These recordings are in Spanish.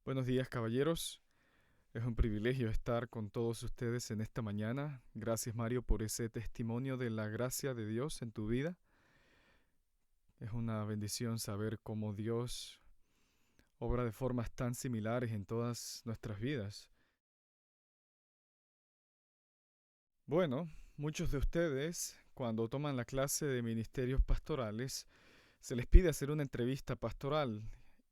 Buenos días, caballeros. Es un privilegio estar con todos ustedes en esta mañana. Gracias, Mario, por ese testimonio de la gracia de Dios en tu vida. Es una bendición saber cómo Dios obra de formas tan similares en todas nuestras vidas. Bueno, muchos de ustedes, cuando toman la clase de ministerios pastorales, se les pide hacer una entrevista pastoral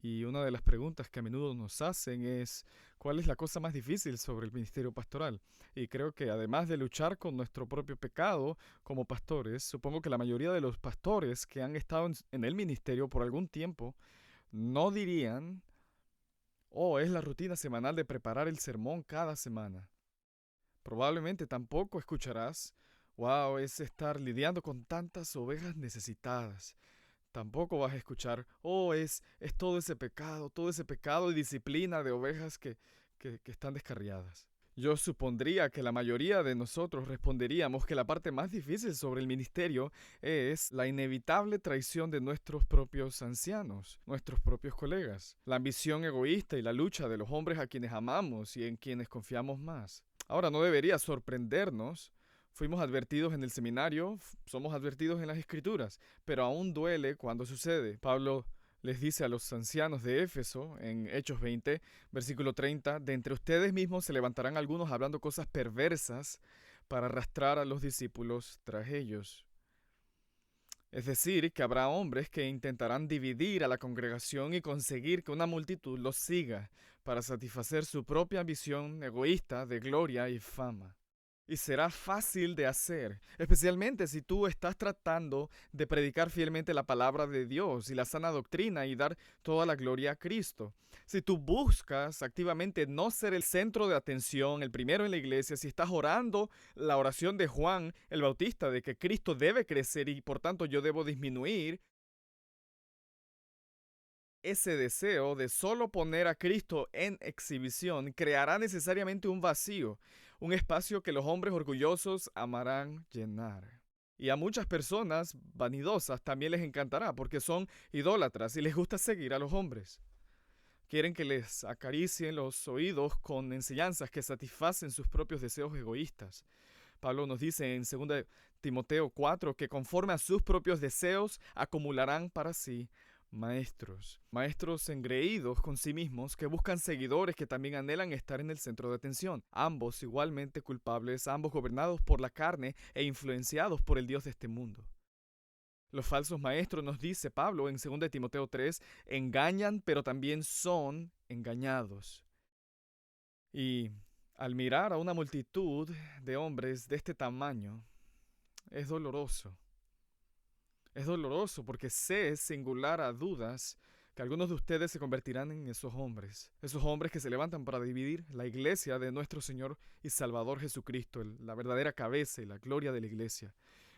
y una de las preguntas que a menudo nos hacen es ¿cuál es la cosa más difícil sobre el ministerio pastoral? Y creo que además de luchar con nuestro propio pecado como pastores, supongo que la mayoría de los pastores que han estado en el ministerio por algún tiempo no dirían, oh, es la rutina semanal de preparar el sermón cada semana. Probablemente tampoco escucharás, wow, es estar lidiando con tantas ovejas necesitadas. Tampoco vas a escuchar, oh, es todo ese pecado y disciplina de ovejas que están descarriadas. Yo supondría que la mayoría de nosotros responderíamos que la parte más difícil sobre el ministerio es la inevitable traición de nuestros propios ancianos, nuestros propios colegas, la ambición egoísta y la lucha de los hombres a quienes amamos y en quienes confiamos más. Ahora, no debería sorprendernos. Fuimos advertidos en el seminario, somos advertidos en las escrituras, pero aún duele cuando sucede. Pablo les dice a los ancianos de Éfeso, en Hechos 20, versículo 30, de entre ustedes mismos se levantarán algunos hablando cosas perversas para arrastrar a los discípulos tras ellos. Es decir, que habrá hombres que intentarán dividir a la congregación y conseguir que una multitud los siga para satisfacer su propia ambición egoísta de gloria y fama. Y será fácil de hacer, especialmente si tú estás tratando de predicar fielmente la palabra de Dios y la sana doctrina y dar toda la gloria a Cristo. Si tú buscas activamente no ser el centro de atención, el primero en la iglesia, si estás orando la oración de Juan el Bautista de que Cristo debe crecer y por tanto yo debo disminuir, ese deseo de solo poner a Cristo en exhibición creará necesariamente un vacío, un espacio que los hombres orgullosos amarán llenar. Y a muchas personas vanidosas también les encantará porque son idólatras y les gusta seguir a los hombres. Quieren que les acaricien los oídos con enseñanzas que satisfacen sus propios deseos egoístas. Pablo nos dice en 2 Timoteo 4 que conforme a sus propios deseos acumularán para sí maestros engreídos con sí mismos que buscan seguidores que también anhelan estar en el centro de atención, ambos igualmente culpables, ambos gobernados por la carne e influenciados por el Dios de este mundo. Los falsos maestros, nos dice Pablo en 2 Timoteo 3, engañan pero también son engañados. Y al mirar a una multitud de hombres de este tamaño, es doloroso. Es doloroso porque sé, singular a dudas, que algunos de ustedes se convertirán en esos hombres que se levantan para dividir la iglesia de nuestro Señor y Salvador Jesucristo, la verdadera cabeza y la gloria de la iglesia.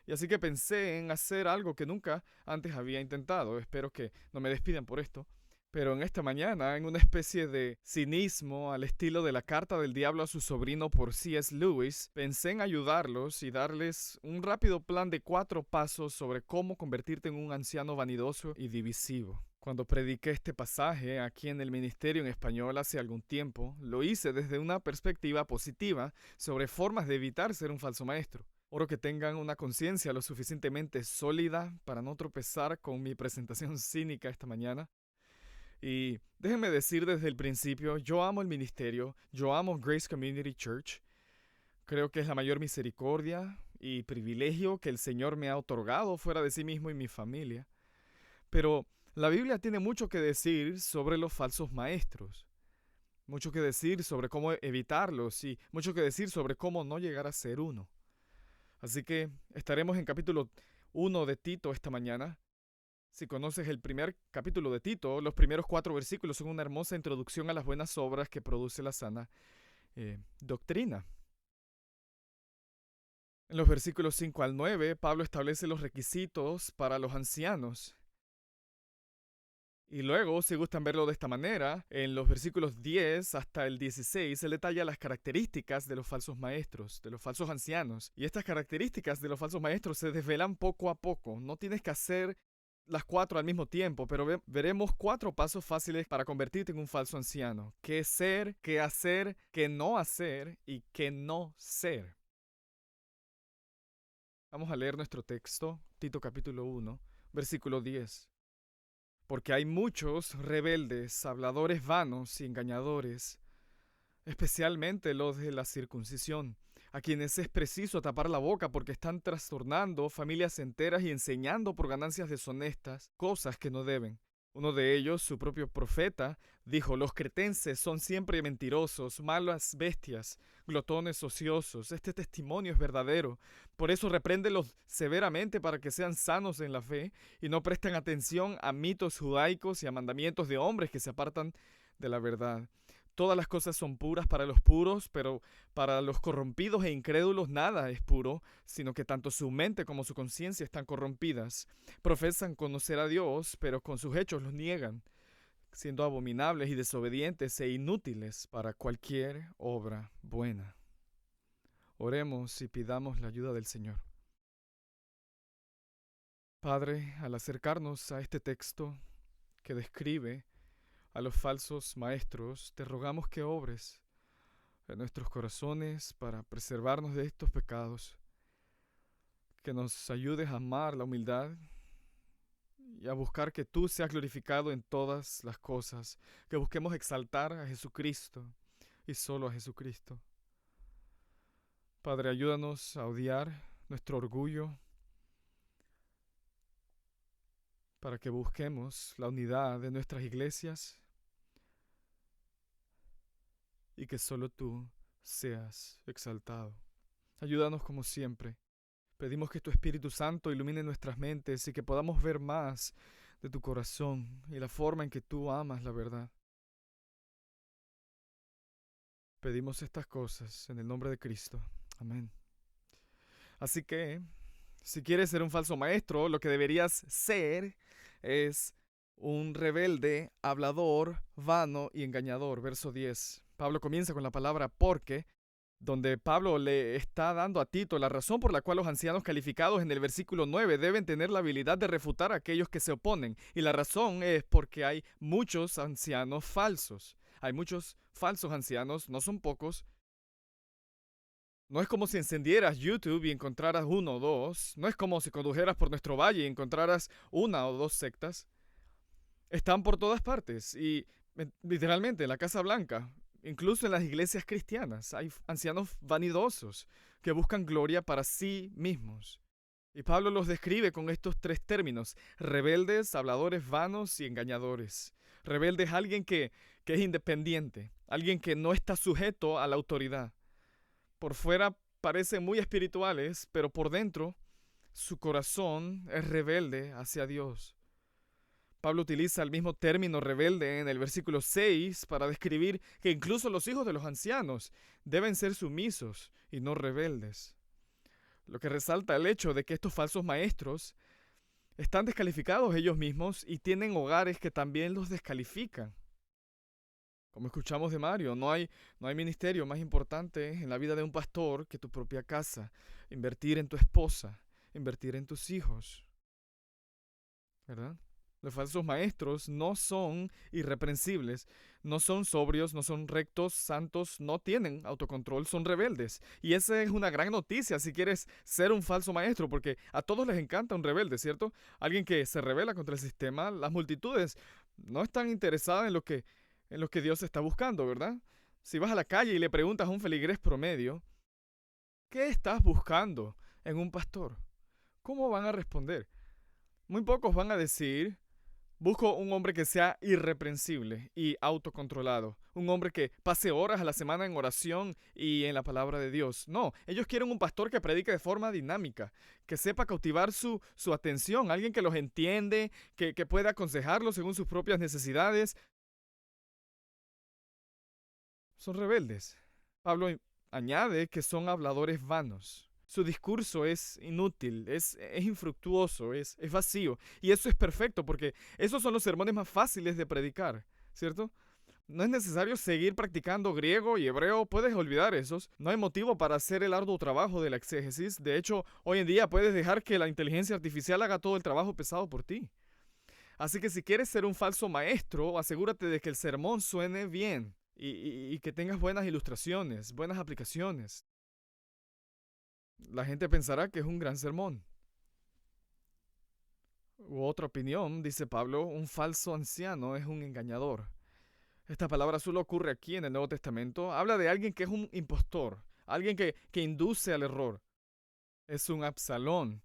Y así que pensé en hacer algo que nunca antes había intentado. Espero que no me despidan por esto. Pero en esta mañana, en una especie de cinismo al estilo de la carta del diablo a su sobrino por C.S. Lewis, pensé en ayudarlos y darles un rápido plan de 4 pasos sobre cómo convertirte en un anciano vanidoso y divisivo. Cuando prediqué este pasaje aquí en el ministerio en español hace algún tiempo, lo hice desde una perspectiva positiva sobre formas de evitar ser un falso maestro. Oro que tengan una conciencia lo suficientemente sólida para no tropezar con mi presentación cínica esta mañana. Y déjenme decir desde el principio, yo amo el ministerio, yo amo Grace Community Church. Creo que es la mayor misericordia y privilegio que el Señor me ha otorgado fuera de sí mismo y mi familia. Pero la Biblia tiene mucho que decir sobre los falsos maestros, mucho que decir sobre cómo evitarlos y mucho que decir sobre cómo no llegar a ser uno. Así que estaremos en capítulo 1 de Tito esta mañana. Si conoces el primer capítulo de Tito, los primeros 4 versículos son una hermosa introducción a las buenas obras que produce la sana doctrina. En los versículos 5 al 9, Pablo establece los requisitos para los ancianos. Y luego, si gustan verlo de esta manera, en los versículos 10 hasta el 16, se detalla las características de los falsos maestros, de los falsos ancianos. Y estas características de los falsos maestros se desvelan poco a poco. No tienes que hacer las cuatro al mismo tiempo, pero veremos 4 pasos fáciles para convertirte en un falso anciano. ¿Qué ser, qué hacer, qué no hacer y qué no ser? Vamos a leer nuestro texto, Tito capítulo 1, versículo 10. Porque hay muchos rebeldes, habladores vanos y engañadores, especialmente los de la circuncisión, a quienes es preciso tapar la boca porque están trastornando familias enteras y enseñando por ganancias deshonestas cosas que no deben. Uno de ellos, su propio profeta, dijo: los cretenses son siempre mentirosos, malas bestias, glotones ociosos. Este testimonio es verdadero. Por eso repréndelos severamente para que sean sanos en la fe y no presten atención a mitos judaicos y a mandamientos de hombres que se apartan de la verdad. Todas las cosas son puras para los puros, pero para los corrompidos e incrédulos nada es puro, sino que tanto su mente como su conciencia están corrompidas. Profesan conocer a Dios, pero con sus hechos los niegan, siendo abominables y desobedientes e inútiles para cualquier obra buena. Oremos y pidamos la ayuda del Señor. Padre, al acercarnos a este texto que describe a los falsos maestros, te rogamos que obres en nuestros corazones para preservarnos de estos pecados, que nos ayudes a amar la humildad y a buscar que tú seas glorificado en todas las cosas, que busquemos exaltar a Jesucristo y solo a Jesucristo. Padre, ayúdanos a odiar nuestro orgullo para que busquemos la unidad de nuestras iglesias y que solo tú seas exaltado. Ayúdanos como siempre. Pedimos que tu Espíritu Santo ilumine nuestras mentes y que podamos ver más de tu corazón y la forma en que tú amas la verdad. Pedimos estas cosas en el nombre de Cristo. Amén. Así que, si quieres ser un falso maestro, lo que deberías ser es un rebelde, hablador, vano y engañador. Verso 10. Pablo comienza con la palabra porque, donde Pablo le está dando a Tito la razón por la cual los ancianos calificados en el versículo 9 deben tener la habilidad de refutar a aquellos que se oponen. Y la razón es porque hay muchos ancianos falsos. Hay muchos falsos ancianos, no son pocos. No es como si encendieras YouTube y encontraras uno o dos. No es como si condujeras por nuestro valle y encontraras una o dos sectas. Están por todas partes y literalmente en la Casa Blanca, incluso en las iglesias cristianas, hay ancianos vanidosos que buscan gloria para sí mismos. Y Pablo los describe con estos 3 términos: rebeldes, habladores vanos y engañadores. Rebelde es alguien que es independiente, alguien que no está sujeto a la autoridad. Por fuera parecen muy espirituales, pero por dentro su corazón es rebelde hacia Dios. Pablo utiliza el mismo término rebelde en el versículo 6 para describir que incluso los hijos de los ancianos deben ser sumisos y no rebeldes. Lo que resalta el hecho de que estos falsos maestros están descalificados ellos mismos y tienen hogares que también los descalifican. Como escuchamos de Mario, no hay ministerio más importante en la vida de un pastor que tu propia casa. Invertir en tu esposa, invertir en tus hijos, ¿verdad? Los falsos maestros no son irreprensibles, no son sobrios, no son rectos, santos, no tienen autocontrol, son rebeldes. Y esa es una gran noticia si quieres ser un falso maestro, porque a todos les encanta un rebelde, ¿cierto? Alguien que se rebela contra el sistema. Las multitudes no están interesadas en lo que Dios está buscando, ¿verdad? Si vas a la calle y le preguntas a un feligrés promedio, ¿qué estás buscando en un pastor? ¿Cómo van a responder? Muy pocos van a decir: busco un hombre que sea irreprensible y autocontrolado. Un hombre que pase horas a la semana en oración y en la palabra de Dios. No, ellos quieren un pastor que predique de forma dinámica, que sepa cautivar su atención, alguien que los entiende, que pueda aconsejarlos según sus propias necesidades. Son rebeldes. Pablo añade que son habladores vanos. Su discurso es inútil, es infructuoso, es vacío. Y eso es perfecto porque esos son los sermones más fáciles de predicar, ¿cierto? No es necesario seguir practicando griego y hebreo, puedes olvidar esos. No hay motivo para hacer el arduo trabajo de la exégesis. De hecho, hoy en día puedes dejar que la inteligencia artificial haga todo el trabajo pesado por ti. Así que si quieres ser un falso maestro, asegúrate de que el sermón suene bien y que tengas buenas ilustraciones, buenas aplicaciones. La gente pensará que es un gran sermón. U otra opinión, dice Pablo, un falso anciano es un engañador. Esta palabra solo ocurre aquí en el Nuevo Testamento. Habla de alguien que es un impostor, alguien que induce al error. Es un Absalón.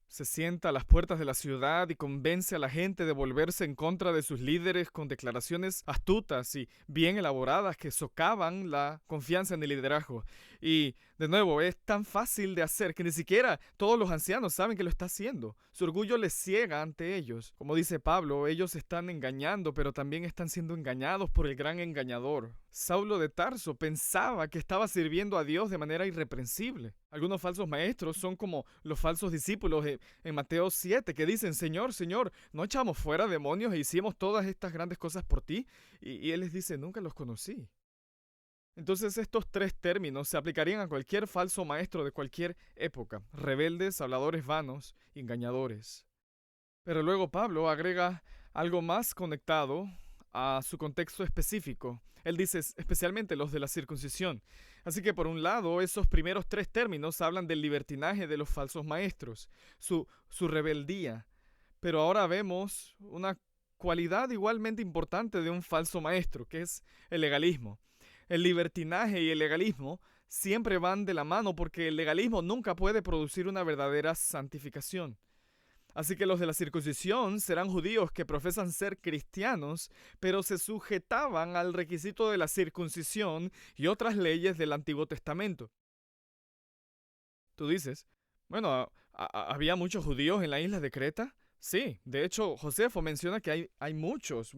Se sienta a las puertas de la ciudad y convence a la gente de volverse en contra de sus líderes con declaraciones astutas y bien elaboradas que socavan la confianza en el liderazgo. Y, de nuevo, es tan fácil de hacer que ni siquiera todos los ancianos saben que lo está haciendo. Su orgullo les ciega ante ellos. Como dice Pablo, ellos están engañando, pero también están siendo engañados por el gran engañador. Saulo de Tarso pensaba que estaba sirviendo a Dios de manera irreprensible. Algunos falsos maestros son como los falsos discípulos en Mateo 7 que dicen, Señor, Señor, ¿no echamos fuera demonios e hicimos todas estas grandes cosas por ti? Y Él les dice, nunca los conocí. Entonces estos tres términos se aplicarían a cualquier falso maestro de cualquier época, rebeldes, habladores vanos, engañadores. Pero luego Pablo agrega algo más conectado a su contexto específico. Él dice especialmente los de la circuncisión. Así que por un lado, esos primeros tres términos hablan del libertinaje de los falsos maestros, su rebeldía. Pero ahora vemos una cualidad igualmente importante de un falso maestro, que es el legalismo. El libertinaje y el legalismo siempre van de la mano porque el legalismo nunca puede producir una verdadera santificación. Así que los de la circuncisión serán judíos que profesan ser cristianos, pero se sujetaban al requisito de la circuncisión y otras leyes del Antiguo Testamento. Tú dices, bueno, ¿había muchos judíos en la isla de Creta? Sí, de hecho, Josefo menciona que hay muchos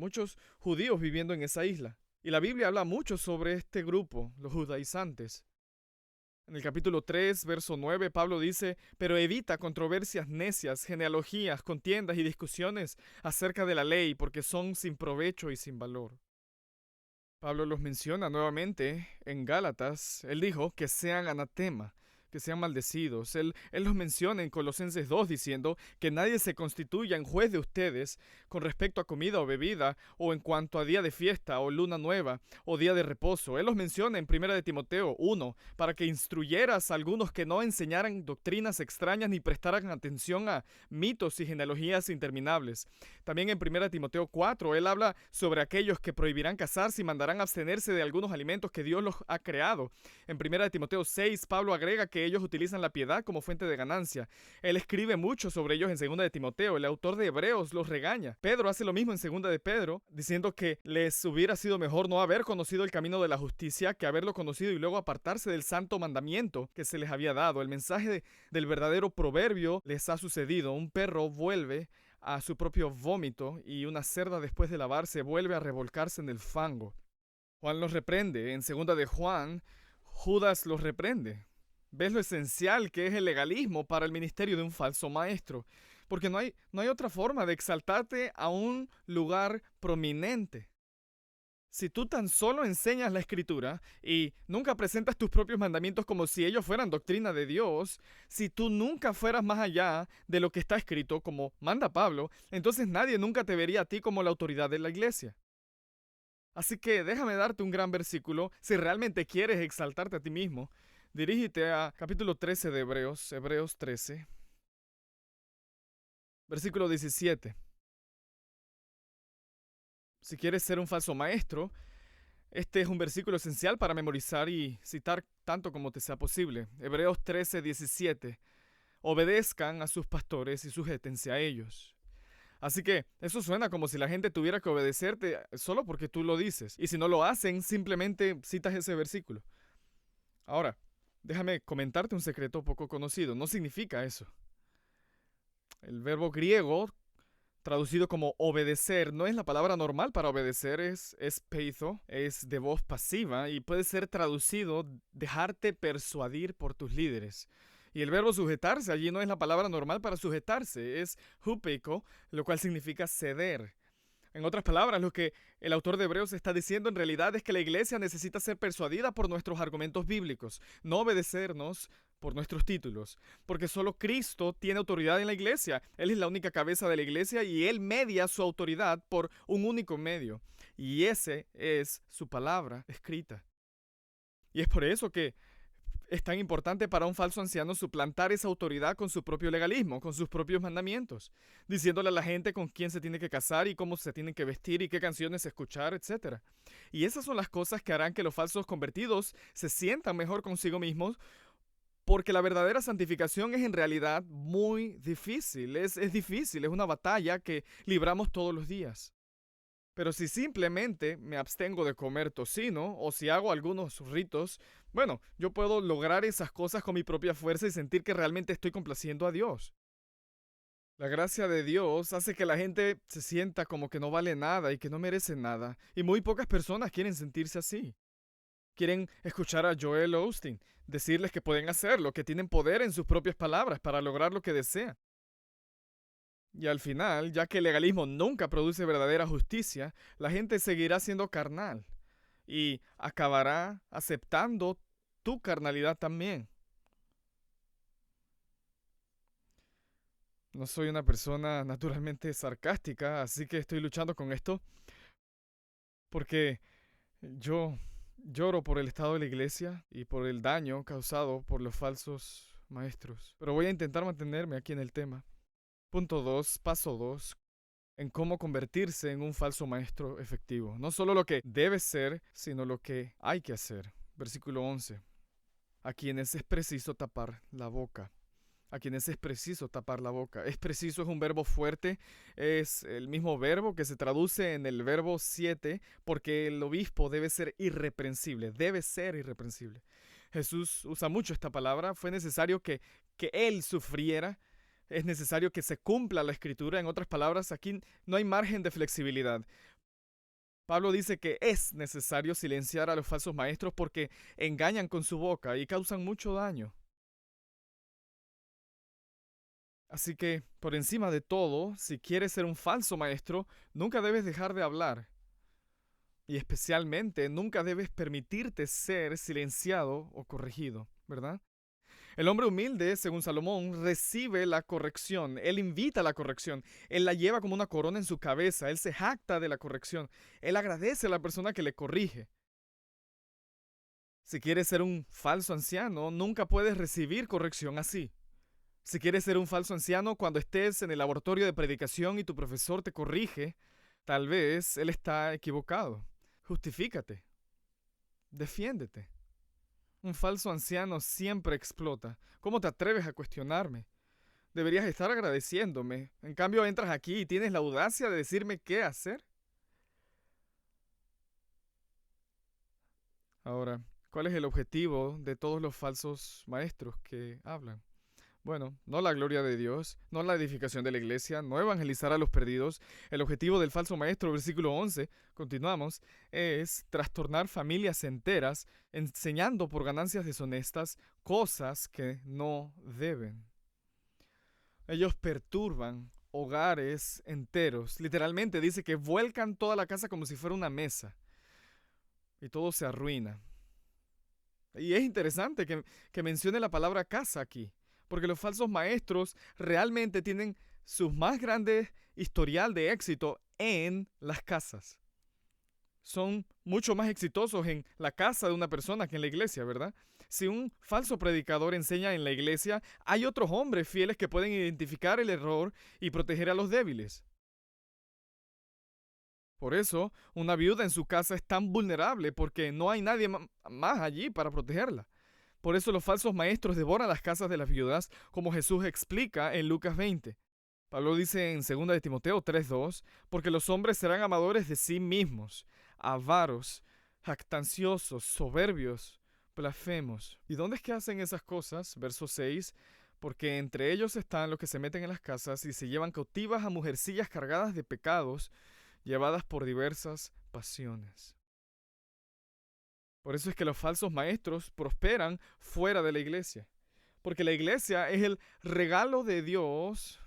judíos viviendo en esa isla. Y la Biblia habla mucho sobre este grupo, los judaizantes. En el capítulo 3, verso 9, Pablo dice, pero evita controversias necias, genealogías, contiendas y discusiones acerca de la ley, porque son sin provecho y sin valor. Pablo los menciona nuevamente en Gálatas. Él dijo que sean anatema, que sean maldecidos. Él los menciona en Colosenses 2 diciendo que nadie se constituya en juez de ustedes con respecto a comida o bebida, o en cuanto a día de fiesta, o luna nueva, o día de reposo. Él los menciona en 1 de Timoteo 1, para que instruyeras a algunos que no enseñaran doctrinas extrañas ni prestaran atención a mitos y genealogías interminables. También en 1 de Timoteo 4, él habla sobre aquellos que prohibirán casarse y mandarán abstenerse de algunos alimentos que Dios los ha creado. En 1 de Timoteo 6, Pablo agrega que ellos utilizan la piedad como fuente de ganancia. Él escribe mucho sobre ellos en 2 de Timoteo. El autor de Hebreos los regaña. Pedro hace lo mismo en 2 de Pedro, diciendo que les hubiera sido mejor no haber conocido el camino de la justicia que haberlo conocido y luego apartarse del santo mandamiento que se les había dado. El mensaje del verdadero proverbio les ha sucedido. Un perro vuelve a su propio vómito y una cerda después de lavarse vuelve a revolcarse en el fango. Juan los reprende. En 2 de Juan, Judas los reprende. ¿Ves lo esencial que es el legalismo para el ministerio de un falso maestro? Porque no hay otra forma de exaltarte a un lugar prominente. Si tú tan solo enseñas la Escritura y nunca presentas tus propios mandamientos como si ellos fueran doctrina de Dios, si tú nunca fueras más allá de lo que está escrito, como manda Pablo, entonces nadie nunca te vería a ti como la autoridad de la iglesia. Así que déjame darte un gran versículo si realmente quieres exaltarte a ti mismo. Dirígete a capítulo 13 de Hebreos, Hebreos 13, versículo 17. Si quieres ser un falso maestro, este es un versículo esencial para memorizar y citar tanto como te sea posible. Hebreos 13, 17. Obedezcan a sus pastores y sujétense a ellos. Así que eso suena como si la gente tuviera que obedecerte solo porque tú lo dices. Y si no lo hacen, simplemente citas ese versículo. Ahora, déjame comentarte un secreto poco conocido. No significa eso. El verbo griego, traducido como obedecer, no es la palabra normal para obedecer, es peitho, es de voz pasiva y puede ser traducido dejarte persuadir por tus líderes. Y el verbo sujetarse allí no es la palabra normal para sujetarse, es hupeiko, lo cual significa ceder. En otras palabras, lo que el autor de Hebreos está diciendo en realidad es que la iglesia necesita ser persuadida por nuestros argumentos bíblicos, no obedecernos por nuestros títulos, porque solo Cristo tiene autoridad en la iglesia. Él es la única cabeza de la iglesia y Él media su autoridad por un único medio, y ese es su palabra escrita. Y es por eso que es tan importante para un falso anciano suplantar esa autoridad con su propio legalismo, con sus propios mandamientos, diciéndole a la gente con quién se tiene que casar y cómo se tienen que vestir y qué canciones escuchar, etc. Y esas son las cosas que harán que los falsos convertidos se sientan mejor consigo mismos, porque la verdadera santificación es en realidad muy difícil, es difícil, es una batalla que libramos todos los días. Pero si simplemente me abstengo de comer tocino o si hago algunos ritos, bueno, yo puedo lograr esas cosas con mi propia fuerza y sentir que realmente estoy complaciendo a Dios. La gracia de Dios hace que la gente se sienta como que no vale nada y que no merece nada. Y muy pocas personas quieren sentirse así. Quieren escuchar a Joel Osteen decirles que pueden hacerlo, que tienen poder en sus propias palabras para lograr lo que desean. Y al final, ya que el legalismo nunca produce verdadera justicia, la gente seguirá siendo carnal y acabará aceptando tu carnalidad también. No soy una persona naturalmente sarcástica, así que estoy luchando con esto porque yo lloro por el estado de la iglesia y por el daño causado por los falsos maestros. Pero voy a intentar mantenerme aquí en el tema. Punto 2, paso 2, en cómo convertirse en un falso maestro efectivo. No solo lo que debe ser, sino lo que hay que hacer. Versículo 11. A quienes es preciso tapar la boca. A quienes es preciso tapar la boca. Es preciso es un verbo fuerte, es el mismo verbo que se traduce en el verbo 7, porque el obispo debe ser irreprensible, debe ser irreprensible. Jesús usa mucho esta palabra, fue necesario que él sufriera. Es necesario que se cumpla la escritura. En otras palabras, aquí no hay margen de flexibilidad. Pablo dice que es necesario silenciar a los falsos maestros porque engañan con su boca y causan mucho daño. Así que, por encima de todo, si quieres ser un falso maestro, nunca debes dejar de hablar. Y especialmente, nunca debes permitirte ser silenciado o corregido, ¿verdad? El hombre humilde, según Salomón, recibe la corrección. Él invita a la corrección. Él la lleva como una corona en su cabeza. Él se jacta de la corrección. Él agradece a la persona que le corrige. Si quieres ser un falso anciano, nunca puedes recibir corrección así. Si quieres ser un falso anciano, cuando estés en el laboratorio de predicación y tu profesor te corrige, tal vez él está equivocado. Justifícate. Defiéndete. Un falso anciano siempre explota. ¿Cómo te atreves a cuestionarme? Deberías estar agradeciéndome. En cambio, entras aquí y tienes la audacia de decirme qué hacer. Ahora, ¿cuál es el objetivo de todos los falsos maestros que hablan? Bueno, no la gloria de Dios, no la edificación de la iglesia, no evangelizar a los perdidos. El objetivo del falso maestro, versículo 11, continuamos, es trastornar familias enteras, enseñando por ganancias deshonestas cosas que no deben. Ellos perturban hogares enteros. Literalmente dice que vuelcan toda la casa como si fuera una mesa. Y todo se arruina. Y es interesante que mencione la palabra casa aquí, porque los falsos maestros realmente tienen su más grande historial de éxito en las casas. Son mucho más exitosos en la casa de una persona que en la iglesia, ¿verdad? Si un falso predicador enseña en la iglesia, hay otros hombres fieles que pueden identificar el error y proteger a los débiles. Por eso, una viuda en su casa es tan vulnerable porque no hay nadie más allí para protegerla. Por eso los falsos maestros devoran las casas de las viudas, como Jesús explica en Lucas 20. Pablo dice en 2 de Timoteo 3:2, porque los hombres serán amadores de sí mismos, avaros, jactanciosos, soberbios, blasfemos. ¿Y dónde es que hacen esas cosas? Verso 6, porque entre ellos están los que se meten en las casas y se llevan cautivas a mujercillas cargadas de pecados, llevadas por diversas pasiones. Por eso es que los falsos maestros prosperan fuera de la iglesia. Porque la iglesia es el regalo de Dios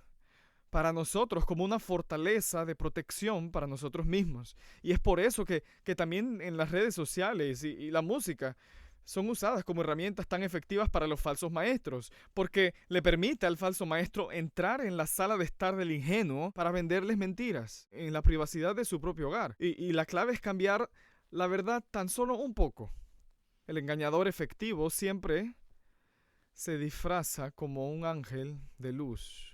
para nosotros como una fortaleza de protección para nosotros mismos. Y es por eso que también en las redes sociales y la música son usadas como herramientas tan efectivas para los falsos maestros, porque le permite al falso maestro entrar en la sala de estar del ingenuo para venderles mentiras en la privacidad de su propio hogar. Y la clave es cambiar la verdad tan solo un poco. El engañador efectivo siempre se disfraza como un ángel de luz.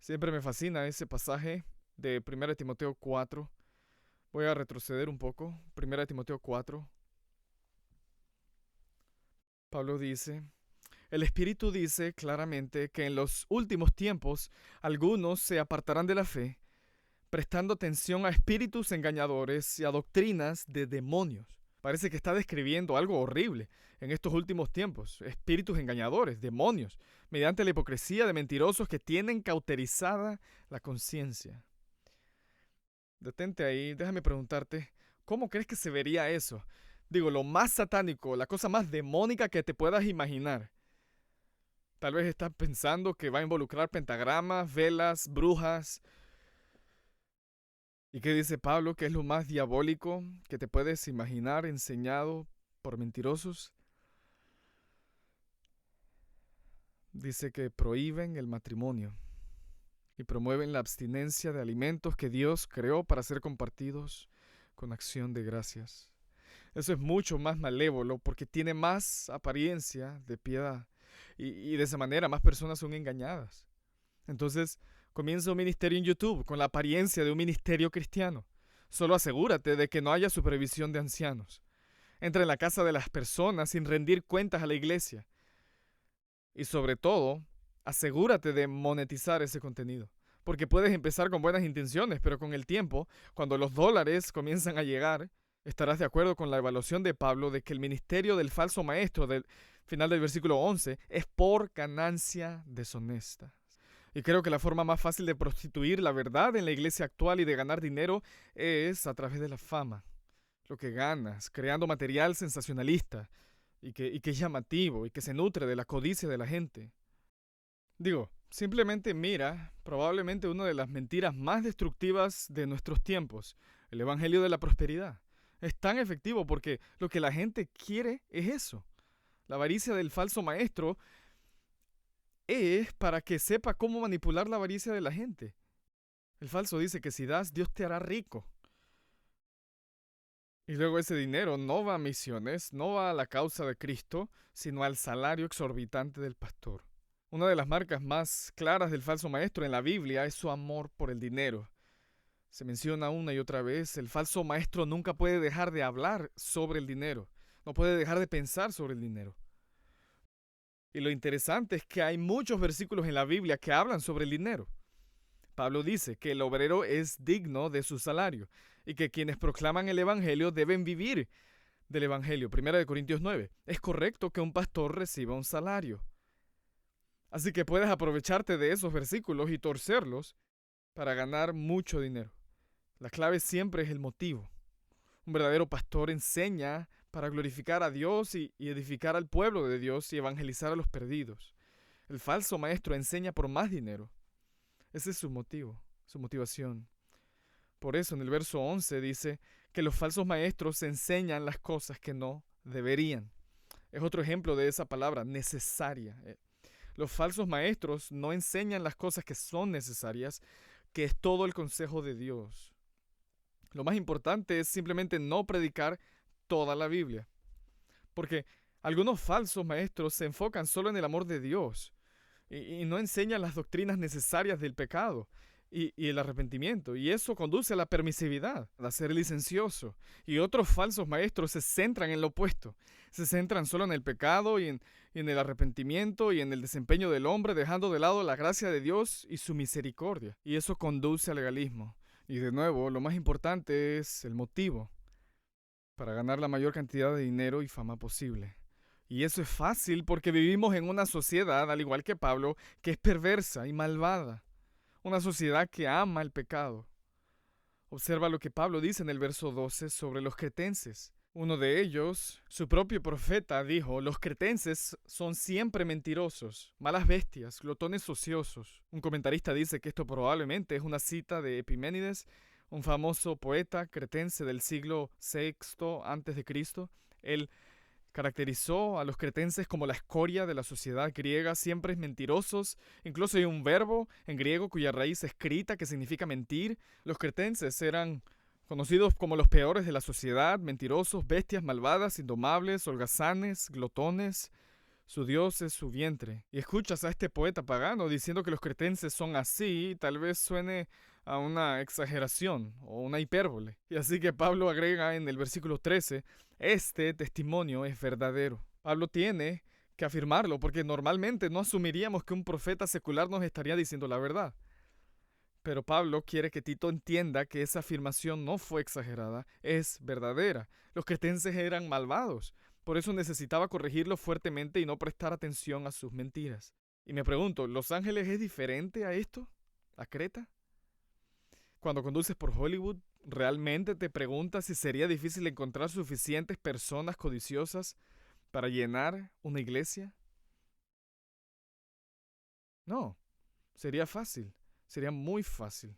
Siempre me fascina ese pasaje de 1 Timoteo 4. Voy a retroceder un poco. 1 Timoteo 4. Pablo dice, el Espíritu dice claramente que en los últimos tiempos algunos se apartarán de la fe, prestando atención a espíritus engañadores y a doctrinas de demonios. Parece que está describiendo algo horrible en estos últimos tiempos. Espíritus engañadores, demonios, mediante la hipocresía de mentirosos que tienen cauterizada la conciencia. Detente ahí, déjame preguntarte, ¿cómo crees que se vería eso? Digo, lo más satánico, la cosa más demónica que te puedas imaginar. Tal vez estás pensando que va a involucrar pentagramas, velas, brujas. ¿Y qué dice Pablo? ¿Qué es lo más diabólico que te puedes imaginar enseñado por mentirosos? Dice que prohíben el matrimonio y promueven la abstinencia de alimentos que Dios creó para ser compartidos con acción de gracias. Eso es mucho más malévolo porque tiene más apariencia de piedad y de esa manera más personas son engañadas. Entonces, comienza un ministerio en YouTube con la apariencia de un ministerio cristiano. Solo asegúrate de que no haya supervisión de ancianos. Entra en la casa de las personas sin rendir cuentas a la iglesia. Y sobre todo, asegúrate de monetizar ese contenido. Porque puedes empezar con buenas intenciones, pero con el tiempo, cuando los dólares comienzan a llegar, estarás de acuerdo con la evaluación de Pablo de que el ministerio del falso maestro del final del versículo 11 es por ganancia deshonesta. Y creo que la forma más fácil de prostituir la verdad en la iglesia actual y de ganar dinero es a través de la fama. Lo que ganas, creando material sensacionalista y que es llamativo y que se nutre de la codicia de la gente. Digo, simplemente mira probablemente una de las mentiras más destructivas de nuestros tiempos, el evangelio de la prosperidad. Es tan efectivo porque lo que la gente quiere es eso. La avaricia del falso maestro es para que sepa cómo manipular la avaricia de la gente. El falso dice que si das, Dios te hará rico. Y luego ese dinero no va a misiones, no va a la causa de Cristo, sino al salario exorbitante del pastor. Una de las marcas más claras del falso maestro en la Biblia es su amor por el dinero. Se menciona una y otra vez, el falso maestro nunca puede dejar de hablar sobre el dinero, no puede dejar de pensar sobre el dinero. Y lo interesante es que hay muchos versículos en la Biblia que hablan sobre el dinero. Pablo dice que el obrero es digno de su salario y que quienes proclaman el evangelio deben vivir del evangelio. 1 Corintios 9. Es correcto que un pastor reciba un salario. Así que puedes aprovecharte de esos versículos y torcerlos para ganar mucho dinero. La clave siempre es el motivo. Un verdadero pastor enseña para glorificar a Dios y edificar al pueblo de Dios y evangelizar a los perdidos. El falso maestro enseña por más dinero. Ese es su motivo, su motivación. Por eso en el verso 11 dice que los falsos maestros enseñan las cosas que no deberían. Es otro ejemplo de esa palabra, necesaria. Los falsos maestros no enseñan las cosas que son necesarias, que es todo el consejo de Dios. Lo más importante es simplemente no predicar toda la Biblia. Porque algunos falsos maestros se enfocan solo en el amor de Dios y no enseñan las doctrinas necesarias del pecado y el arrepentimiento. Y eso conduce a la permisividad, a ser licencioso. Y otros falsos maestros se centran en lo opuesto. Se centran solo en el pecado y en el arrepentimiento y en el desempeño del hombre, dejando de lado la gracia de Dios y su misericordia. Y eso conduce al legalismo. Y de nuevo, lo más importante es el motivo para ganar la mayor cantidad de dinero y fama posible. Y eso es fácil porque vivimos en una sociedad, al igual que Pablo, que es perversa y malvada. Una sociedad que ama el pecado. Observa lo que Pablo dice en el verso 12 sobre los cretenses. Uno de ellos, su propio profeta, dijo: los cretenses son siempre mentirosos, malas bestias, glotones ociosos. Un comentarista dice que esto probablemente es una cita de Epiménides, un famoso poeta cretense del siglo VI a.C. Él caracterizó a los cretenses como la escoria de la sociedad griega, siempre mentirosos. Incluso hay un verbo en griego cuya raíz es krita, que significa mentir. Los cretenses eran conocidos como los peores de la sociedad, mentirosos, bestias malvadas, indomables, holgazanes, glotones. Su dios es su vientre. Y escuchas a este poeta pagano diciendo que los cretenses son así, tal vez suene a una exageración o una hipérbole. Y así que Pablo agrega en el versículo 13, este testimonio es verdadero. Pablo tiene que afirmarlo porque normalmente no asumiríamos que un profeta secular nos estaría diciendo la verdad. Pero Pablo quiere que Tito entienda que esa afirmación no fue exagerada, es verdadera. Los cretenses eran malvados, por eso necesitaba corregirlos fuertemente y no prestar atención a sus mentiras. Y me pregunto, ¿Los Ángeles es diferente a esto? ¿A Creta? Cuando conduces por Hollywood, ¿realmente te preguntas si sería difícil encontrar suficientes personas codiciosas para llenar una iglesia? No, sería fácil, sería muy fácil.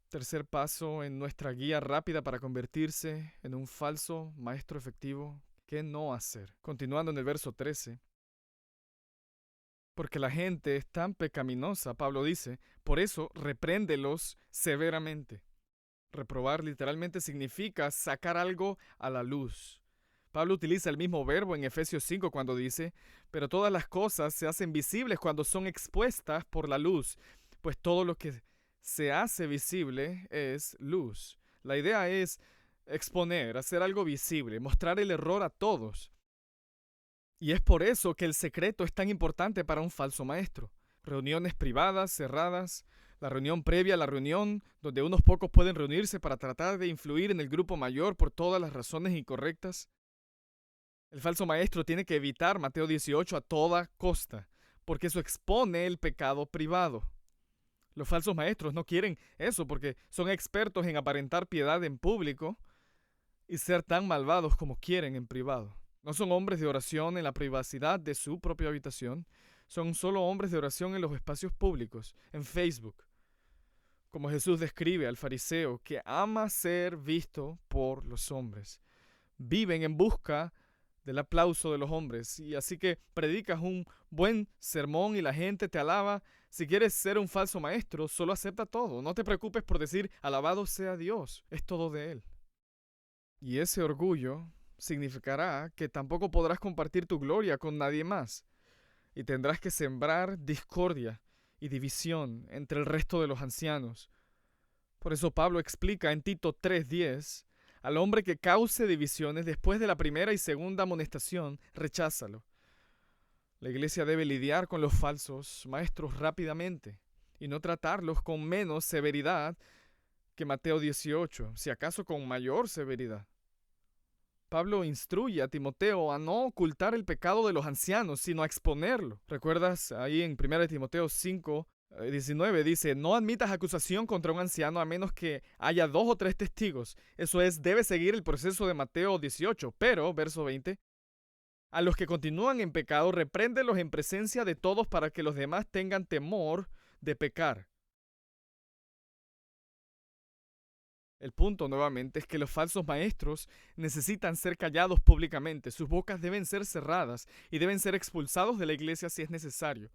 Tercer paso en nuestra guía rápida para convertirse en un falso maestro efectivo. ¿Qué no hacer? Continuando en el verso 13. Porque la gente es tan pecaminosa, Pablo dice, por eso repréndelos severamente. Reprobar literalmente significa sacar algo a la luz. Pablo utiliza el mismo verbo en Efesios 5 cuando dice, pero todas las cosas se hacen visibles cuando son expuestas por la luz, pues todo lo que se hace visible es luz. La idea es exponer, hacer algo visible, mostrar el error a todos. Y es por eso que el secreto es tan importante para un falso maestro. Reuniones privadas, cerradas, la reunión previa a la reunión, donde unos pocos pueden reunirse para tratar de influir en el grupo mayor por todas las razones incorrectas. El falso maestro tiene que evitar Mateo 18 a toda costa, porque eso expone el pecado privado. Los falsos maestros no quieren eso porque son expertos en aparentar piedad en público y ser tan malvados como quieren en privado. No son hombres de oración en la privacidad de su propia habitación, son solo hombres de oración en los espacios públicos, en Facebook. Como Jesús describe al fariseo que ama ser visto por los hombres. Viven en busca del aplauso de los hombres. Y así que predicas un buen sermón y la gente te alaba. Si quieres ser un falso maestro, solo acepta todo. No te preocupes por decir alabado sea Dios. Es todo de Él. Y ese orgullo significará que tampoco podrás compartir tu gloria con nadie más. Y tendrás que sembrar discordia y división entre el resto de los ancianos. Por eso Pablo explica en Tito 3:10, al hombre que cause divisiones después de la primera y segunda amonestación, recházalo. La iglesia debe lidiar con los falsos maestros rápidamente y no tratarlos con menos severidad que Mateo 18, si acaso con mayor severidad. Pablo instruye a Timoteo a no ocultar el pecado de los ancianos, sino a exponerlo. ¿Recuerdas ahí en 1 Timoteo 5:19 dice, no admitas acusación contra un anciano a menos que haya 2 o 3 testigos? Eso es, debe seguir el proceso de Mateo 18, pero, verso 20, a los que continúan en pecado, repréndelos en presencia de todos para que los demás tengan temor de pecar. El punto, nuevamente, es que los falsos maestros necesitan ser callados públicamente. Sus bocas deben ser cerradas y deben ser expulsados de la iglesia si es necesario.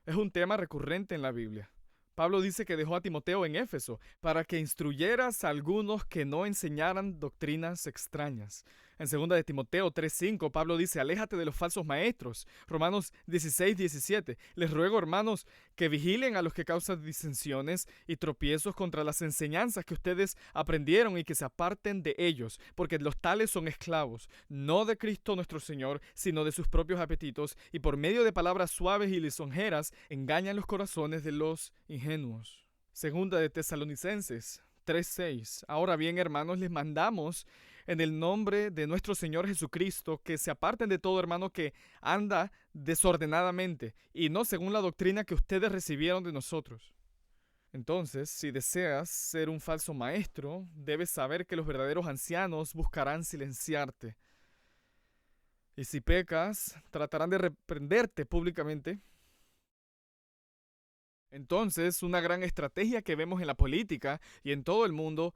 Es un tema recurrente en la Biblia. Pablo dice que dejó a Timoteo en Éfeso para que instruyeras a algunos que no enseñaran doctrinas extrañas. En 2 de Timoteo 3:5, Pablo dice, aléjate de los falsos maestros. Romanos 16:17, les ruego, hermanos, que vigilen a los que causan disensiones y tropiezos contra las enseñanzas que ustedes aprendieron y que se aparten de ellos, porque los tales son esclavos, no de Cristo nuestro Señor, sino de sus propios apetitos, y por medio de palabras suaves y lisonjeras engañan los corazones de los ingenuos. Segunda de Tesalonicenses 3:6. Ahora bien, hermanos, les mandamos en el nombre de nuestro Señor Jesucristo que se aparten de todo hermano que anda desordenadamente y no según la doctrina que ustedes recibieron de nosotros. Entonces, si deseas ser un falso maestro, debes saber que los verdaderos ancianos buscarán silenciarte. Y si pecas, tratarán de reprenderte públicamente. Entonces, una gran estrategia que vemos en la política y en todo el mundo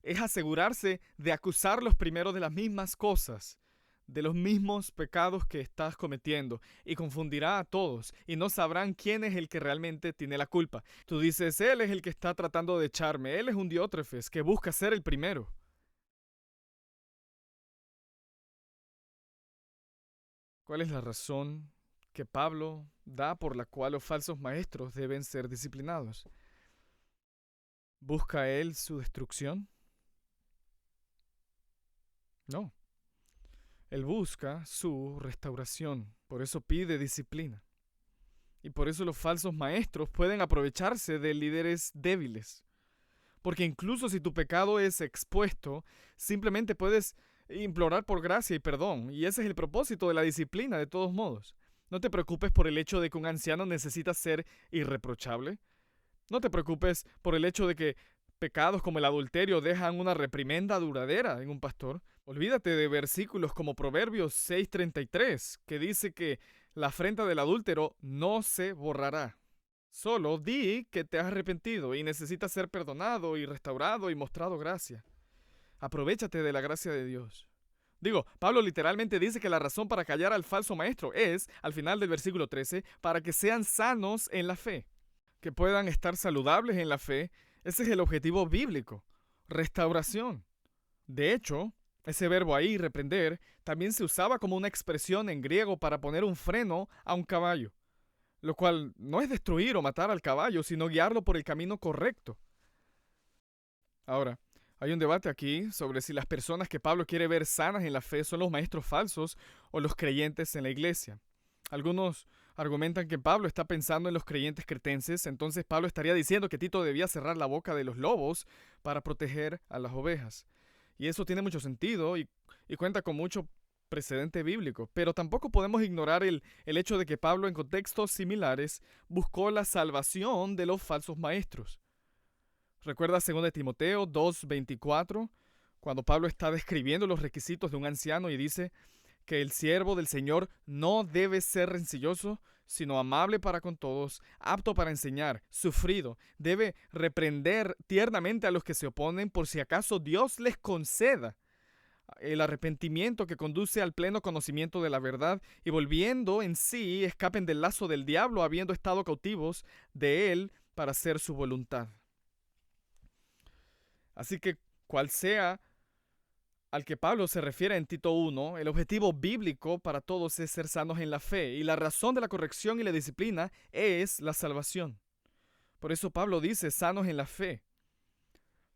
es asegurarse de acusarlos primero de las mismas cosas, de los mismos pecados que estás cometiendo, y confundirá a todos, y no sabrán quién es el que realmente tiene la culpa. Tú dices, él es el que está tratando de echarme, él es un diótrefes que busca ser el primero. ¿Cuál es la razón que Pablo da por la cual los falsos maestros deben ser disciplinados? ¿Busca él su destrucción? No. Él busca su restauración. Por eso pide disciplina. Y por eso los falsos maestros pueden aprovecharse de líderes débiles. Porque incluso si tu pecado es expuesto, simplemente puedes implorar por gracia y perdón. Y ese es el propósito de la disciplina, de todos modos. No te preocupes por el hecho de que un anciano necesita ser irreprochable. No te preocupes por el hecho de que pecados como el adulterio dejan una reprimenda duradera en un pastor. Olvídate de versículos como Proverbios 6:33, que dice que la afrenta del adúltero no se borrará. Solo di que te has arrepentido y necesitas ser perdonado y restaurado y mostrado gracia. Aprovéchate de la gracia de Dios. Digo, Pablo literalmente dice que la razón para callar al falso maestro es, al final del versículo 13, para que sean sanos en la fe, que puedan estar saludables en la fe. Ese es el objetivo bíblico, restauración. De hecho, ese verbo ahí, reprender, también se usaba como una expresión en griego para poner un freno a un caballo, lo cual no es destruir o matar al caballo, sino guiarlo por el camino correcto. Ahora, hay un debate aquí sobre si las personas que Pablo quiere ver sanas en la fe son los maestros falsos o los creyentes en la iglesia. Algunos argumentan que Pablo está pensando en los creyentes cretenses, entonces Pablo estaría diciendo que Tito debía cerrar la boca de los lobos para proteger a las ovejas. Y eso tiene mucho sentido y cuenta con mucho precedente bíblico, pero tampoco podemos ignorar el hecho de que Pablo en contextos similares buscó la salvación de los falsos maestros. ¿Recuerda 2 Timoteo 2:24? Cuando Pablo está describiendo los requisitos de un anciano y dice que el siervo del Señor no debe ser rencilloso, sino amable para con todos, apto para enseñar, sufrido, debe reprender tiernamente a los que se oponen por si acaso Dios les conceda el arrepentimiento que conduce al pleno conocimiento de la verdad y volviendo en sí escapen del lazo del diablo habiendo estado cautivos de él para hacer su voluntad. Así que cual sea al que Pablo se refiere en Tito 1, el objetivo bíblico para todos es ser sanos en la fe, y la razón de la corrección y la disciplina es la salvación. Por eso Pablo dice sanos en la fe,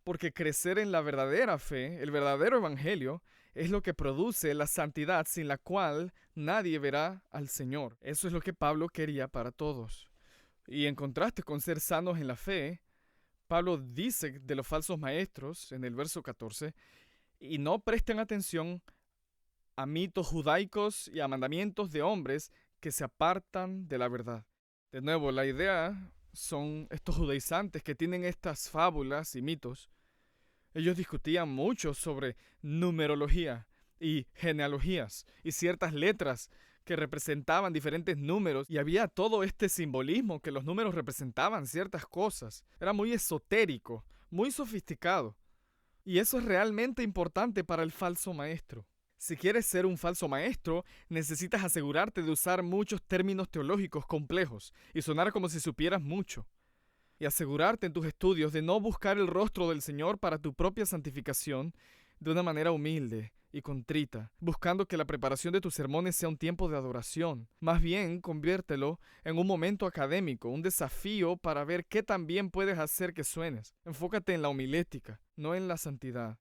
porque crecer en la verdadera fe, el verdadero evangelio, es lo que produce la santidad sin la cual nadie verá al Señor. Eso es lo que Pablo quería para todos. Y en contraste con ser sanos en la fe, Pablo dice de los falsos maestros en el verso 14, y no presten atención a mitos judaicos y a mandamientos de hombres que se apartan de la verdad. De nuevo, la idea son estos judaizantes que tienen estas fábulas y mitos. Ellos discutían mucho sobre numerología y genealogías y ciertas letras que representaban diferentes números, y había todo este simbolismo que los números representaban ciertas cosas. Era muy esotérico, muy sofisticado. Y eso es realmente importante para el falso maestro. Si quieres ser un falso maestro, necesitas asegurarte de usar muchos términos teológicos complejos y sonar como si supieras mucho. Y asegurarte en tus estudios de no buscar el rostro del Señor para tu propia santificación de una manera humilde y contrita, buscando que la preparación de tus sermones sea un tiempo de adoración. Más bien, conviértelo en un momento académico, un desafío para ver qué tan bien puedes hacer que suenes. Enfócate en la homilética, no en la santidad.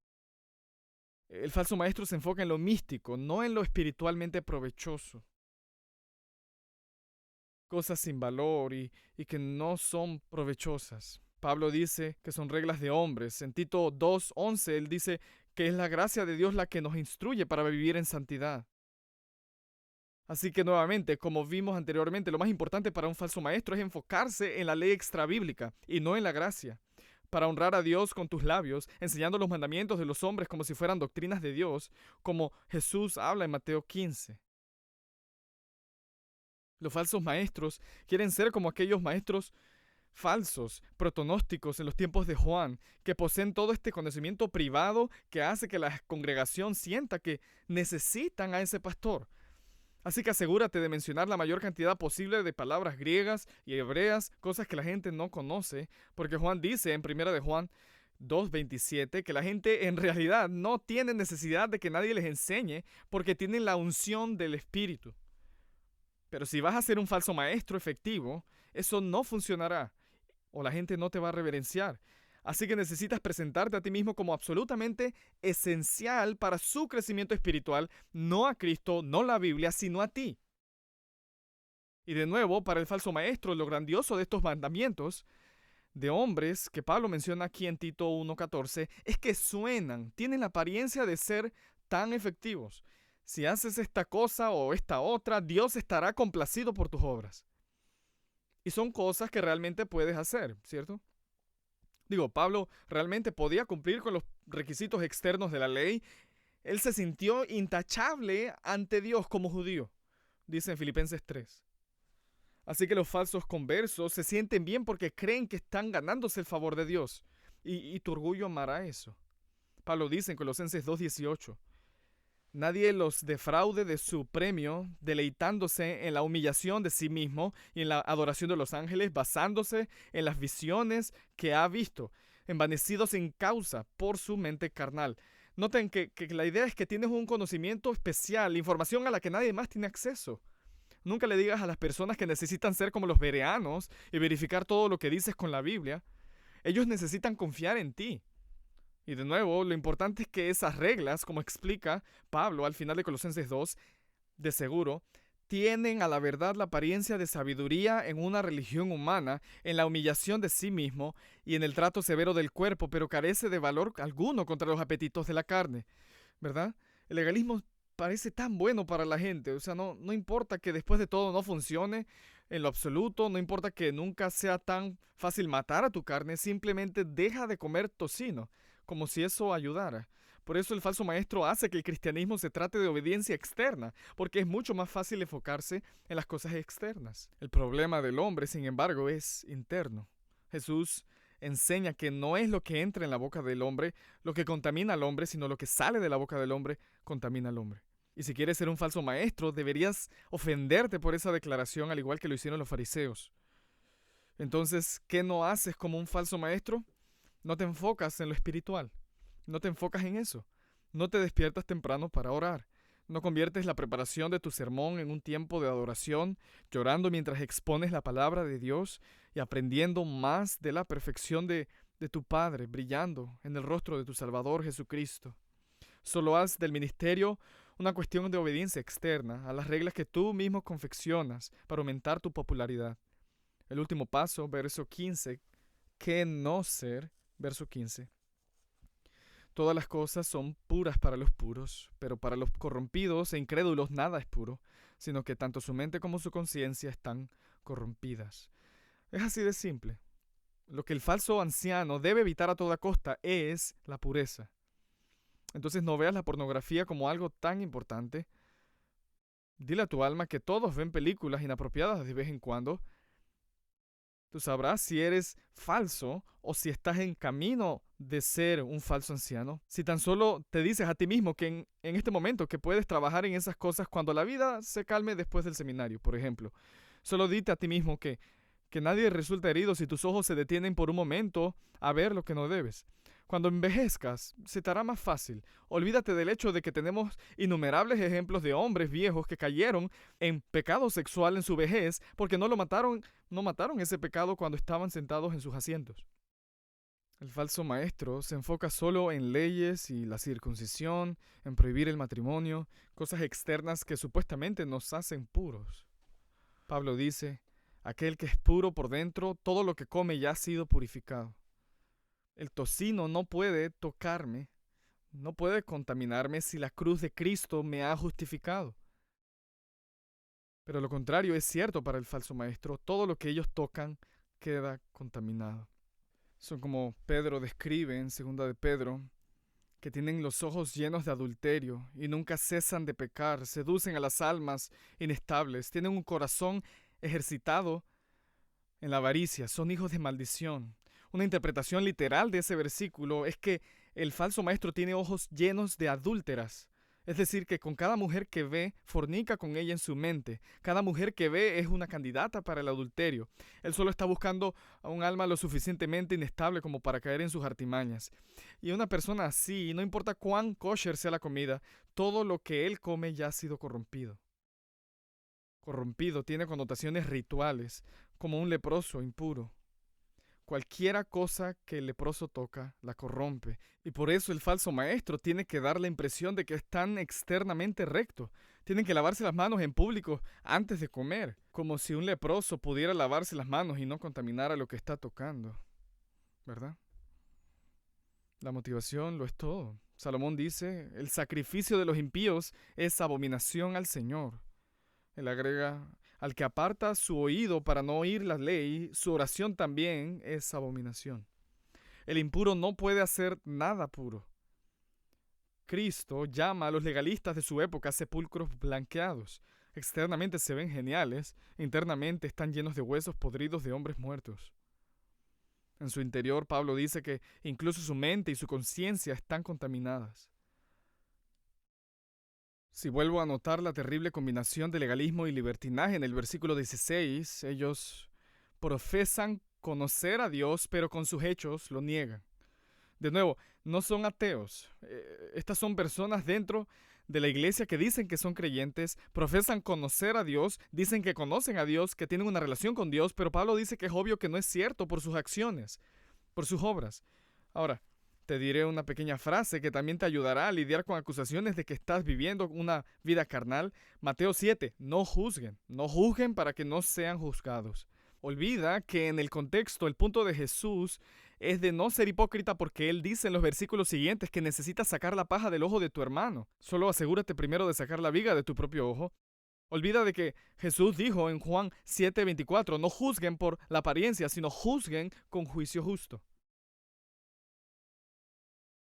El falso maestro se enfoca en lo místico, no en lo espiritualmente provechoso. Cosas sin valor y que no son provechosas. Pablo dice que son reglas de hombres. En Tito 2:11 él dice que es la gracia de Dios la que nos instruye para vivir en santidad. Así que nuevamente, como vimos anteriormente, lo más importante para un falso maestro es enfocarse en la ley extrabíblica y no en la gracia. Para honrar a Dios con tus labios, enseñando los mandamientos de los hombres como si fueran doctrinas de Dios, como Jesús habla en Mateo 15. Los falsos maestros quieren ser como aquellos maestros falsos, protonósticos en los tiempos de Juan, que poseen todo este conocimiento privado que hace que la congregación sienta que necesitan a ese pastor. Así que asegúrate de mencionar la mayor cantidad posible de palabras griegas y hebreas, cosas que la gente no conoce, porque Juan dice en 1 de Juan 2:27 que la gente en realidad no tiene necesidad de que nadie les enseñe porque tienen la unción del Espíritu. Pero si vas a ser un falso maestro efectivo, eso no funcionará o la gente no te va a reverenciar. Así que necesitas presentarte a ti mismo como absolutamente esencial para su crecimiento espiritual, no a Cristo, no la Biblia, sino a ti. Y de nuevo, para el falso maestro, lo grandioso de estos mandamientos de hombres que Pablo menciona aquí en Tito 1:14 es que suenan, tienen la apariencia de ser tan efectivos. Si haces esta cosa o esta otra, Dios estará complacido por tus obras. Y son cosas que realmente puedes hacer, ¿cierto? Digo, Pablo realmente podía cumplir con los requisitos externos de la ley. Él se sintió intachable ante Dios como judío, dice en Filipenses 3. Así que los falsos conversos se sienten bien porque creen que están ganándose el favor de Dios. Y tu orgullo amará eso. Pablo dice en Colosenses 2:18. Nadie los defraude de su premio, deleitándose en la humillación de sí mismo y en la adoración de los ángeles, basándose en las visiones que ha visto, envanecidos sin causa por su mente carnal. Noten que la idea es que tienes un conocimiento especial, información a la que nadie más tiene acceso. Nunca le digas a las personas que necesitan ser como los bereanos y verificar todo lo que dices con la Biblia. Ellos necesitan confiar en ti. Y de nuevo, lo importante es que esas reglas, como explica Pablo al final de Colosenses 2, de seguro, tienen a la verdad la apariencia de sabiduría en una religión humana, en la humillación de sí mismo y en el trato severo del cuerpo, pero carece de valor alguno contra los apetitos de la carne, ¿verdad? El legalismo parece tan bueno para la gente, o sea, no importa que después de todo no funcione en lo absoluto, no importa que nunca sea tan fácil matar a tu carne, simplemente deja de comer tocino como si eso ayudara. Por eso el falso maestro hace que el cristianismo se trate de obediencia externa, porque es mucho más fácil enfocarse en las cosas externas. El problema del hombre, sin embargo, es interno. Jesús enseña que no es lo que entra en la boca del hombre lo que contamina al hombre, sino lo que sale de la boca del hombre contamina al hombre. Y si quieres ser un falso maestro, deberías ofenderte por esa declaración, al igual que lo hicieron los fariseos. Entonces, ¿qué no haces como un falso maestro? No te enfocas en lo espiritual. No te enfocas en eso. No te despiertas temprano para orar. No conviertes la preparación de tu sermón en un tiempo de adoración, llorando mientras expones la palabra de Dios y aprendiendo más de la perfección de tu Padre, brillando en el rostro de tu Salvador Jesucristo. Solo haz del ministerio una cuestión de obediencia externa a las reglas que tú mismo confeccionas para aumentar tu popularidad. El último paso, verso 15, ¿qué no ser? Verso 15. Todas las cosas son puras para los puros, pero para los corrompidos e incrédulos nada es puro, sino que tanto su mente como su conciencia están corrompidas. Es así de simple. Lo que el falso anciano debe evitar a toda costa es la pureza. Entonces no veas la pornografía como algo tan importante. Dile a tu alma que todos ven películas inapropiadas de vez en cuando. Tú sabrás si eres falso o si estás en camino de ser un falso anciano. Si tan solo te dices a ti mismo que en este momento que puedes trabajar en esas cosas cuando la vida se calme después del seminario, por ejemplo. Solo dite a ti mismo que nadie resulta herido si tus ojos se detienen por un momento a ver lo que no debes. Cuando envejezcas, se te hará más fácil. Olvídate del hecho de que tenemos innumerables ejemplos de hombres viejos que cayeron en pecado sexual en su vejez porque no mataron ese pecado cuando estaban sentados en sus asientos. El falso maestro se enfoca solo en leyes y la circuncisión, en prohibir el matrimonio, cosas externas que supuestamente nos hacen puros. Pablo dice, aquel que es puro por dentro, todo lo que come ya ha sido purificado. El tocino no puede tocarme, no puede contaminarme si la cruz de Cristo me ha justificado. Pero lo contrario es cierto para el falso maestro. Todo lo que ellos tocan queda contaminado. Son como Pedro describe en 2 de Pedro, que tienen los ojos llenos de adulterio y nunca cesan de pecar, seducen a las almas inestables, tienen un corazón ejercitado en la avaricia, son hijos de maldición. Una interpretación literal de ese versículo es que el falso maestro tiene ojos llenos de adúlteras. Es decir, que con cada mujer que ve, fornica con ella en su mente. Cada mujer que ve es una candidata para el adulterio. Él solo está buscando a un alma lo suficientemente inestable como para caer en sus artimañas. Y una persona así, no importa cuán kosher sea la comida, todo lo que él come ya ha sido corrompido. Corrompido tiene connotaciones rituales, como un leproso impuro. Cualquiera cosa que el leproso toca, la corrompe. Y por eso el falso maestro tiene que dar la impresión de que es tan externamente recto. Tienen que lavarse las manos en público antes de comer, como si un leproso pudiera lavarse las manos y no contaminara lo que está tocando. ¿Verdad? La motivación lo es todo. Salomón dice, el sacrificio de los impíos es abominación al Señor. Él agrega, al que aparta su oído para no oír la ley, su oración también es abominación. El impuro no puede hacer nada puro. Cristo llama a los legalistas de su época sepulcros blanqueados. Externamente se ven geniales, internamente están llenos de huesos podridos de hombres muertos. En su interior, Pablo dice que incluso su mente y su conciencia están contaminadas. Si vuelvo a notar la terrible combinación de legalismo y libertinaje en el versículo 16, ellos profesan conocer a Dios, pero con sus hechos lo niegan. De nuevo, no son ateos. Estas son personas dentro de la iglesia que dicen que son creyentes, profesan conocer a Dios, dicen que conocen a Dios, que tienen una relación con Dios, pero Pablo dice que es obvio que no es cierto por sus acciones, por sus obras. Ahora, te diré una pequeña frase que también te ayudará a lidiar con acusaciones de que estás viviendo una vida carnal. Mateo 7, no juzguen para que no sean juzgados. Olvida que en el contexto el punto de Jesús es de no ser hipócrita porque Él dice en los versículos siguientes que necesitas sacar la paja del ojo de tu hermano. Solo asegúrate primero de sacar la viga de tu propio ojo. Olvida de que Jesús dijo en Juan 7:24, no juzguen por la apariencia, sino juzguen con juicio justo.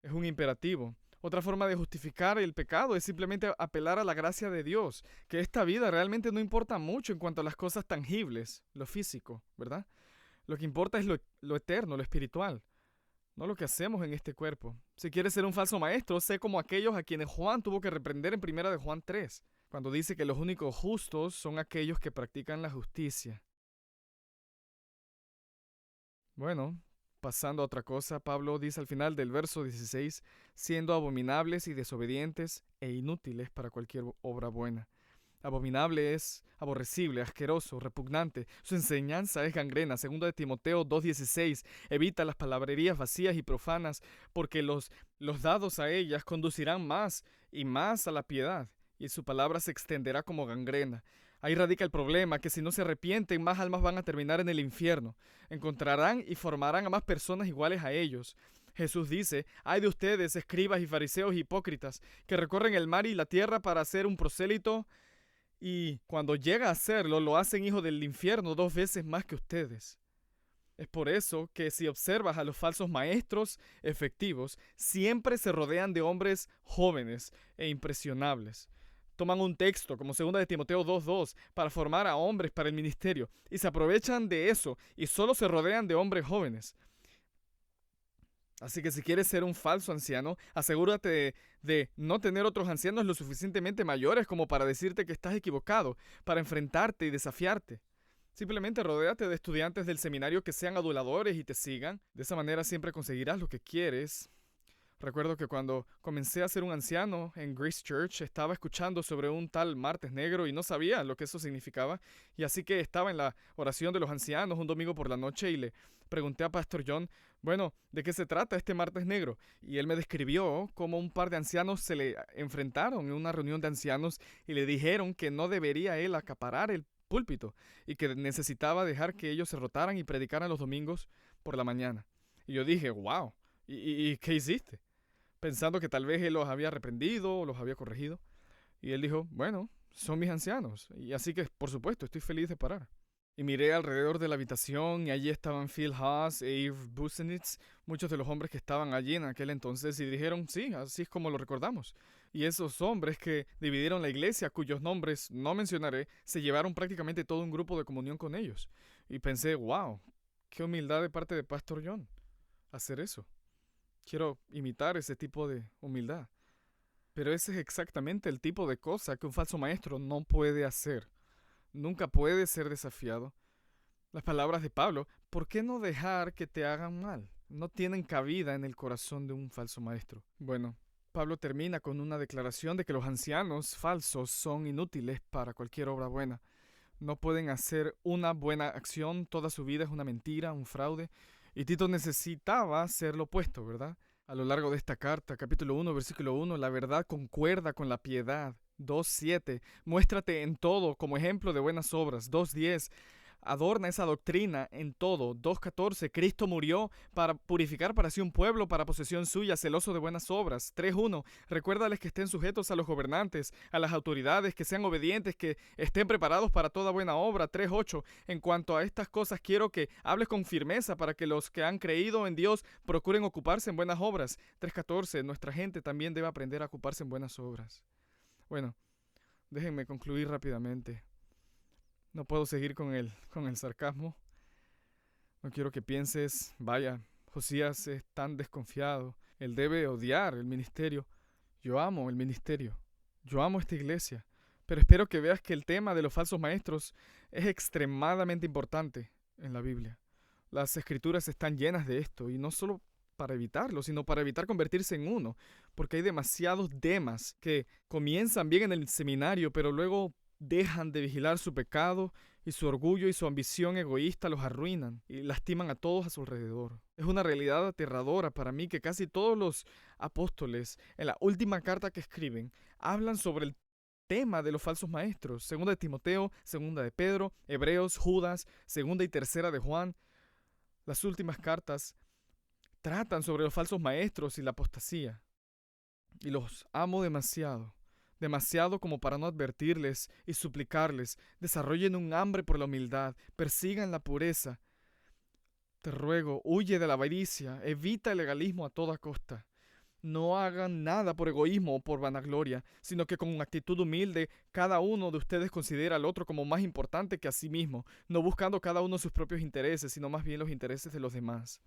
Es un imperativo. Otra forma de justificar el pecado es simplemente apelar a la gracia de Dios, que esta vida realmente no importa mucho en cuanto a las cosas tangibles, lo físico, ¿verdad? Lo que importa es lo eterno, lo espiritual, no lo que hacemos en este cuerpo. Si quieres ser un falso maestro, sé como aquellos a quienes Juan tuvo que reprender en 1 de Juan 3, cuando dice que los únicos justos son aquellos que practican la justicia. Bueno, pasando a otra cosa, Pablo dice al final del verso 16, siendo abominables y desobedientes e inútiles para cualquier obra buena. Abominable es aborrecible, asqueroso, repugnante. Su enseñanza es gangrena. 2 de Timoteo 2:16. Evita las palabrerías vacías y profanas, porque los dados a ellas conducirán más y más a la piedad, y su palabra se extenderá como gangrena. Ahí radica el problema, que si no se arrepienten, más almas van a terminar en el infierno. Encontrarán y formarán a más personas iguales a ellos. Jesús dice, ay de ustedes, escribas y fariseos hipócritas, que recorren el mar y la tierra para hacer un prosélito, y cuando llega a hacerlo, lo hacen hijo del infierno 2 veces más que ustedes. Es por eso que si observas a los falsos maestros efectivos, siempre se rodean de hombres jóvenes e impresionables. Toman un texto como 2 de Timoteo 2:2 para formar a hombres para el ministerio y se aprovechan de eso y solo se rodean de hombres jóvenes. Así que si quieres ser un falso anciano, asegúrate de no tener otros ancianos lo suficientemente mayores como para decirte que estás equivocado, para enfrentarte y desafiarte. Simplemente rodéate de estudiantes del seminario que sean aduladores y te sigan. De esa manera siempre conseguirás lo que quieres. Recuerdo que cuando comencé a ser un anciano en Grace Church, estaba escuchando sobre un tal martes negro y no sabía lo que eso significaba. Y así que estaba en la oración de los ancianos un domingo por la noche y le pregunté a Pastor John, bueno, ¿de qué se trata este martes negro? Y él me describió cómo un par de ancianos se le enfrentaron en una reunión de ancianos y le dijeron que no debería él acaparar el púlpito y que necesitaba dejar que ellos se rotaran y predicaran los domingos por la mañana. Y yo dije, wow, ¿y qué hiciste? Pensando que tal vez él los había reprendido o los había corregido. Y él dijo, bueno, son mis ancianos. Y así que, por supuesto, estoy feliz de parar. Y miré alrededor de la habitación y allí estaban Phil Haas e Irv Busenitz, muchos de los hombres que estaban allí en aquel entonces, y dijeron, sí, así es como lo recordamos. Y esos hombres que dividieron la iglesia, cuyos nombres no mencionaré, se llevaron prácticamente todo un grupo de comunión con ellos. Y pensé, wow, qué humildad de parte de Pastor John hacer eso. Quiero imitar ese tipo de humildad. Pero ese es exactamente el tipo de cosa que un falso maestro no puede hacer. Nunca puede ser desafiado. Las palabras de Pablo, ¿por qué no dejar que te hagan mal? No tienen cabida en el corazón de un falso maestro. Bueno, Pablo termina con una declaración de que los ancianos falsos son inútiles para cualquier obra buena. No pueden hacer una buena acción, toda su vida es una mentira, un fraude. Y Tito necesitaba ser lo opuesto, ¿verdad? A lo largo de esta carta, capítulo 1, versículo 1, la verdad concuerda con la piedad. 2.7, muéstrate en todo como ejemplo de buenas obras. 2.10, adorna esa doctrina en todo. 2.14, Cristo murió para purificar para sí un pueblo para posesión suya, celoso de buenas obras. 3.1, recuérdales que estén sujetos a los gobernantes, a las autoridades, que sean obedientes, que estén preparados para toda buena obra. 3.8, en cuanto a estas cosas quiero que hables con firmeza para que los que han creído en Dios procuren ocuparse en buenas obras. 3.14, nuestra gente también debe aprender a ocuparse en buenas obras. Bueno, déjenme concluir rápidamente. No puedo seguir con el sarcasmo. No quiero que pienses, vaya, Josías es tan desconfiado. Él debe odiar el ministerio. Yo amo el ministerio. Yo amo esta iglesia. Pero espero que veas que el tema de los falsos maestros es extremadamente importante en la Biblia. Las escrituras están llenas de esto, y no solo para evitarlo, sino para evitar convertirse en uno, porque hay demasiados demas que comienzan bien en el seminario, pero luego dejan de vigilar su pecado y su orgullo y su ambición egoísta los arruinan y lastiman a todos a su alrededor. Es una realidad aterradora para mí que casi todos los apóstoles en la última carta que escriben hablan sobre el tema de los falsos maestros. Segunda de Timoteo, segunda de Pedro, Hebreos, Judas, segunda y tercera de Juan. Las últimas cartas tratan sobre los falsos maestros y la apostasía. Y los amo demasiado. Demasiado como para no advertirles y suplicarles. Desarrollen un hambre por la humildad. Persigan la pureza. Te ruego, huye de la avaricia. Evita el legalismo a toda costa. No hagan nada por egoísmo o por vanagloria, sino que con una actitud humilde cada uno de ustedes considera al otro como más importante que a sí mismo, no buscando cada uno sus propios intereses, sino más bien los intereses de los demás.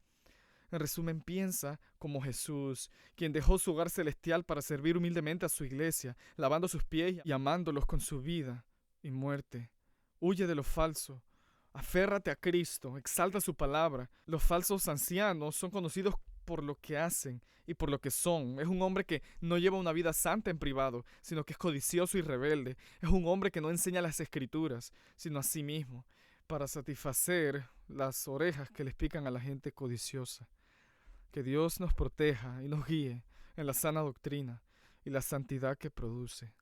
En resumen, piensa como Jesús, quien dejó su hogar celestial para servir humildemente a su iglesia, lavando sus pies y amándolos con su vida y muerte. Huye de lo falso. Aférrate a Cristo, exalta su palabra. Los falsos ancianos son conocidos por lo que hacen y por lo que son. Es un hombre que no lleva una vida santa en privado, sino que es codicioso y rebelde. Es un hombre que no enseña las escrituras, sino a sí mismo, para satisfacer las orejas que les pican a la gente codiciosa. Que Dios nos proteja y nos guíe en la sana doctrina y la santidad que produce.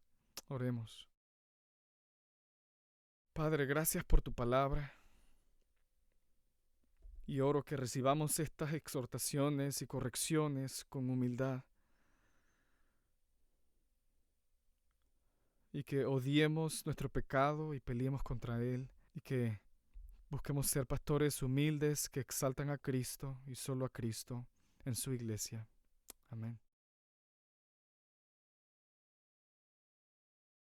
Oremos. Padre, gracias por tu palabra. Y oro que recibamos estas exhortaciones y correcciones con humildad. Y que odiemos nuestro pecado y peleemos contra él. Y que busquemos ser pastores humildes que exaltan a Cristo y solo a Cristo en su iglesia. Amén.